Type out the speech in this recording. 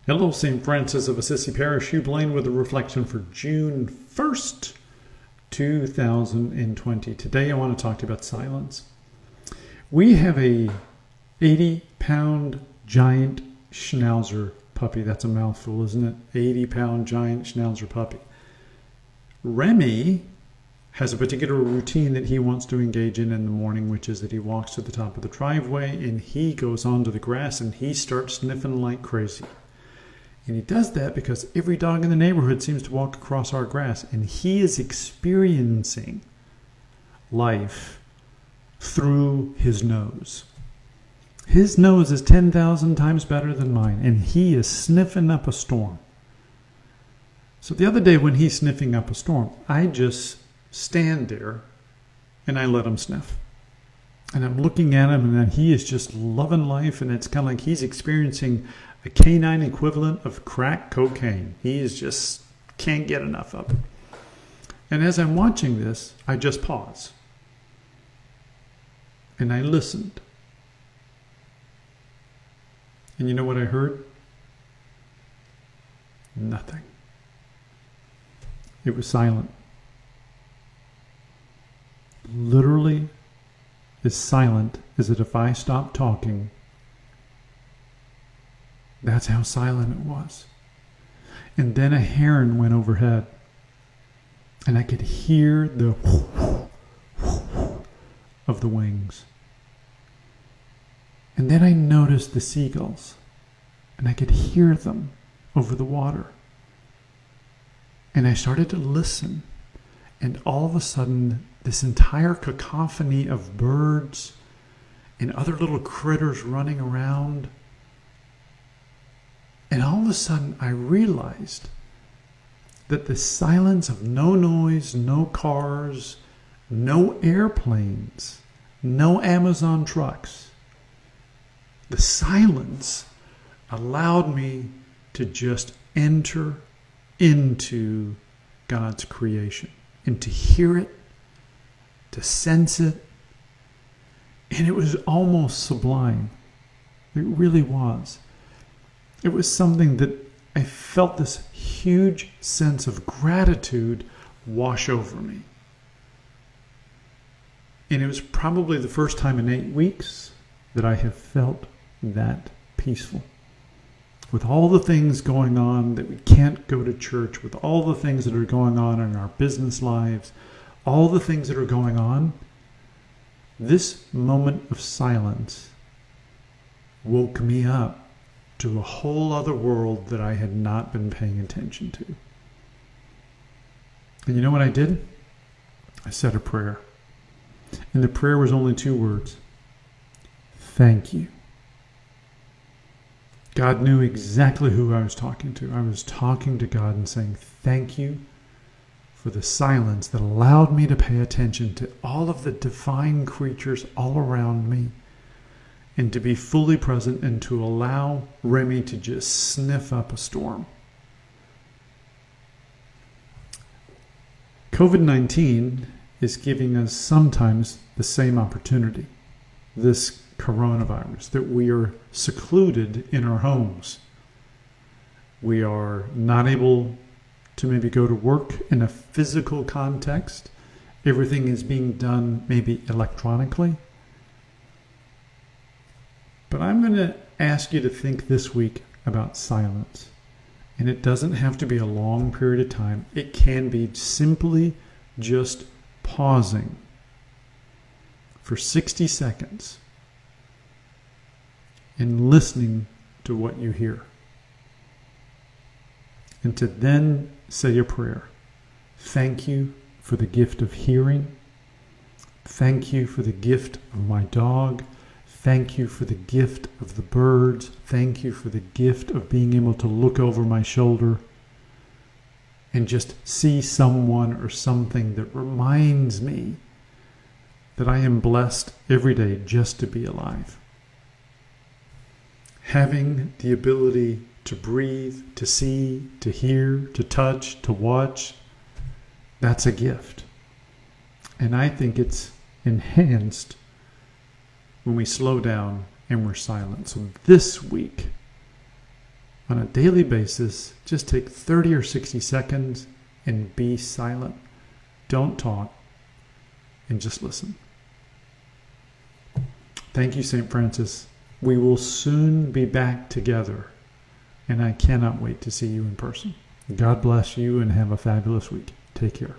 Hello, St. Francis of Assisi Parish, Hugh with a reflection for June 1st, 2020. Today I want to talk to you about silence. We have a 80-pound giant Schnauzer puppy. That's a mouthful, isn't it? 80-pound giant Schnauzer puppy. Remy has a particular routine that he wants to engage in the morning, which is that he walks to the top of the driveway and he goes onto the grass and he starts sniffing like crazy. And he does that because every dog in the neighborhood seems to walk across our grass, and he is experiencing life through his nose. His nose is 10,000 times better than mine, and he is sniffing up a storm. So the other day when he's sniffing up a storm, I just stand there and I let him sniff. And I'm looking at him, and then he is just loving life, and it's kind of like he's experiencing a canine equivalent of crack cocaine. He is just can't get enough of it. And as I'm watching this, I just pause. And I listened. And you know what I heard? Nothing. It was silent. Literally as silent as if I stopped talking. That's how silent it was. And then a heron went overhead. And I could hear the of the wings. And then I noticed the seagulls. And I could hear them over the water. And I started to listen. And all of a sudden, this entire cacophony of birds and other little critters running around. And all of a sudden, I realized that the silence of no noise, no cars, no airplanes, no Amazon trucks, the silence allowed me to just enter into God's creation and to hear it, to sense it. And it was almost sublime. It really was. It was something that I felt this huge sense of gratitude wash over me. And it was probably the first time in 8 weeks that I have felt that peaceful. With all the things going on, that we can't go to church, with all the things that are going on in our business lives, all the things that are going on, this moment of silence woke me up to a whole other world that I had not been paying attention to. And you know what I did? I said a prayer. And the prayer was only 2 words. Thank you. God knew exactly who I was talking to. I was talking to God and saying, thank you for the silence that allowed me to pay attention to all of the divine creatures all around me, and to be fully present and to allow Remy to just sniff up a storm. COVID-19 is giving us sometimes the same opportunity, this coronavirus, that we are secluded in our homes. We are not able to maybe go to work in a physical context. Everything is being done maybe electronically. But I'm going to ask you to think this week about silence. And it doesn't have to be a long period of time. It can be simply just pausing for 60 seconds and listening to what you hear. And to then say a prayer. Thank you for the gift of hearing. Thank you for the gift of my dog. Thank you for the gift of the birds. Thank you for the gift of being able to look over my shoulder and just see someone or something that reminds me that I am blessed every day just to be alive. Having the ability to breathe, to see, to hear, to touch, to watch, that's a gift. And I think it's enhanced when we slow down and we're silent. So this week, on a daily basis, just take 30 or 60 seconds and be silent. Don't talk and just listen. Thank you, St. Francis. We will soon be back together, and I cannot wait to see you in person. God bless you and have a fabulous week. Take care.